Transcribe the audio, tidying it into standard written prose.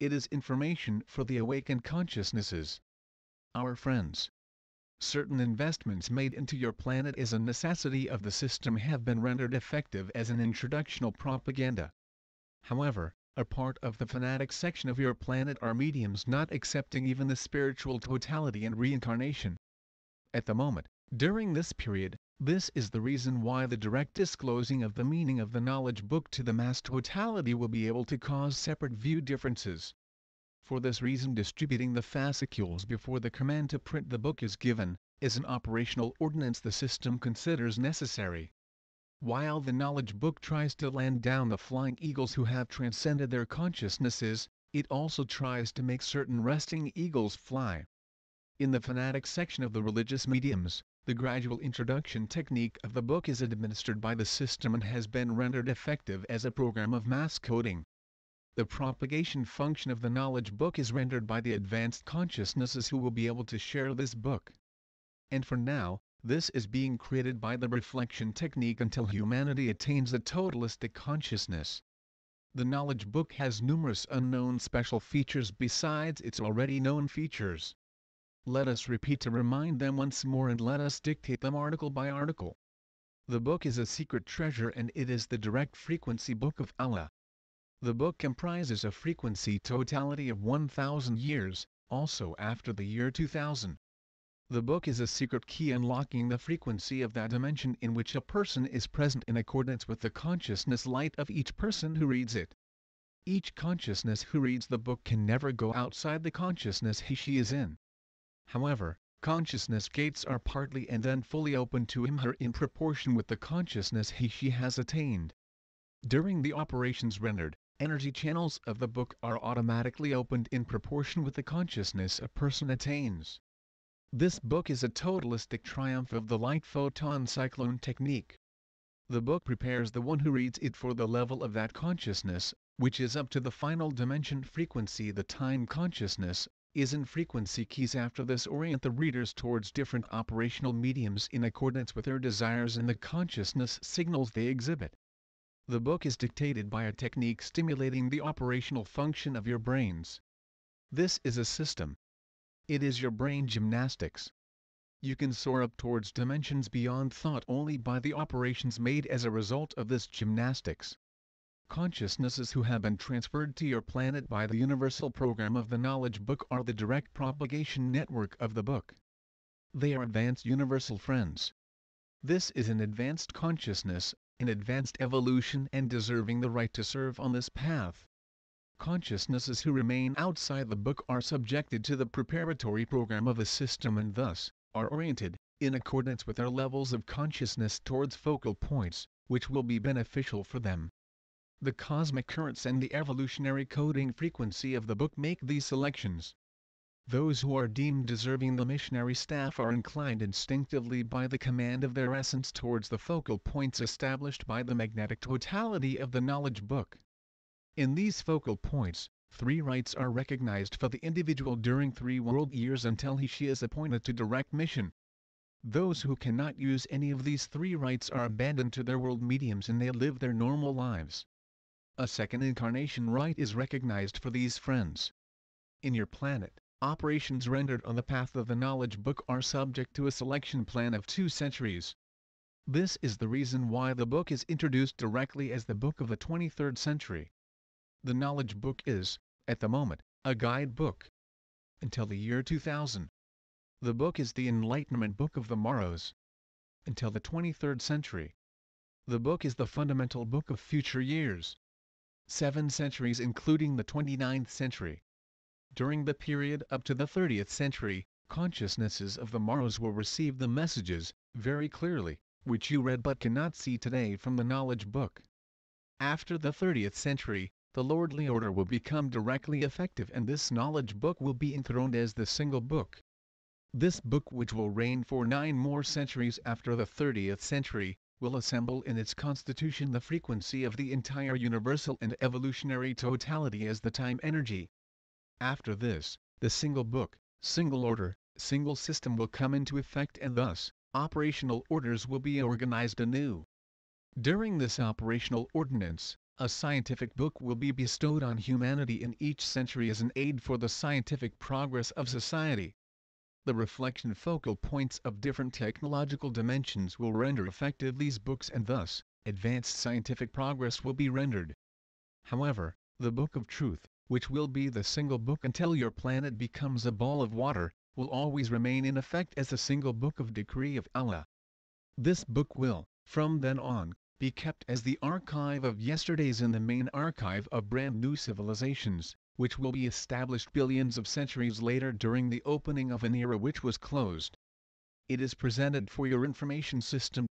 it is information for the awakened consciousnesses. Our friends, certain investments made into your planet as a necessity of the system have been rendered effective as an introductional propaganda. However, a part of the fanatic section of your planet are mediums not accepting even the spiritual totality and reincarnation. At the moment, during this period, this is the reason why the direct disclosing of the meaning of the knowledge book to the mass totality will be able to cause separate view differences. For this reason, distributing the fascicules before the command to print the book is given, is an operational ordinance the system considers necessary. While the knowledge book tries to land down the flying eagles who have transcended their consciousnesses, it also tries to make certain resting eagles fly. In the fanatic section of the religious mediums, the gradual introduction technique of the book is administered by the system and has been rendered effective as a program of mass coding. The propagation function of the knowledge book is rendered by the advanced consciousnesses who will be able to share this book. And for now, this is being created by the reflection technique until humanity attains a totalistic consciousness. The knowledge book has numerous unknown special features besides its already known features. Let us repeat to remind them once more, and let us dictate them article by article. The book is a secret treasure, and it is the direct frequency book of Allah. The book comprises a frequency totality of 1,000 years, also after the year 2000. The book is a secret key unlocking the frequency of that dimension in which a person is present in accordance with the consciousness light of each person who reads it. Each consciousness who reads the book can never go outside the consciousness he/she is in. However, consciousness gates are partly and then fully open to him/her in proportion with the consciousness he/she has attained. During the operations rendered, energy channels of the book are automatically opened in proportion with the consciousness a person attains. This book is a totalistic triumph of the light photon cyclone technique. The book prepares the one who reads it for the level of that consciousness, which is up to the final dimension frequency. The time consciousness is in frequency keys. After this, orient the readers towards different operational mediums in accordance with their desires and the consciousness signals they exhibit. The book is dictated by a technique stimulating the operational function of your brains. This is a system. It is your brain gymnastics. You can soar up towards dimensions beyond thought only by the operations made as a result of this gymnastics. Consciousnesses who have been transferred to your planet by the universal program of the knowledge book are the direct propagation network of the book. They are advanced universal friends. This is an advanced consciousness, an advanced evolution, and deserving the right to serve on this path. Consciousnesses who remain outside the book are subjected to the preparatory program of the system and thus are oriented, in accordance with their levels of consciousness, towards focal points, which will be beneficial for them. The cosmic currents and the evolutionary coding frequency of the book make these selections. Those who are deemed deserving the missionary staff are inclined instinctively by the command of their essence towards the focal points established by the magnetic totality of the knowledge book. In these focal points, 3 rights are recognized for the individual during 3 world years until he/she is appointed to direct mission. Those who cannot use any of these 3 rights are abandoned to their world mediums and they live their normal lives. A second incarnation right is recognized for these friends. In your planet, operations rendered on the path of the knowledge book are subject to a selection plan of 2 centuries. This is the reason why the book is introduced directly as the book of the 23rd century. The knowledge book is, at the moment, a guide book. Until the year 2000. The book is the enlightenment book of the Moros. Until the 23rd century. The book is the fundamental book of future years. 7 centuries including the 29th century. During the period up to the 30th century, consciousnesses of the Moros will receive the messages, very clearly, which you read but cannot see today from the knowledge book. After the 30th century, the lordly order will become directly effective and this knowledge book will be enthroned as the single book. This book, which will reign for 9 more centuries after the 30th century, will assemble in its constitution the frequency of the entire universal and evolutionary totality as the time energy. After this, the single book, single order, single system will come into effect and thus, operational orders will be organized anew. During this operational ordinance, A scientific book will be bestowed on humanity in each century as an aid for the scientific progress of society. The reflection focal points of different technological dimensions will render effective these books, and thus, advanced scientific progress will be rendered. However, the Book of Truth, which will be the single book until your planet becomes a ball of water, will always remain in effect as the single book of decree of Allah. This book will, from then on, be kept as the archive of yesterdays in the main archive of brand new civilizations, which will be established billions of centuries later during the opening of an era which was closed. It is presented for your information system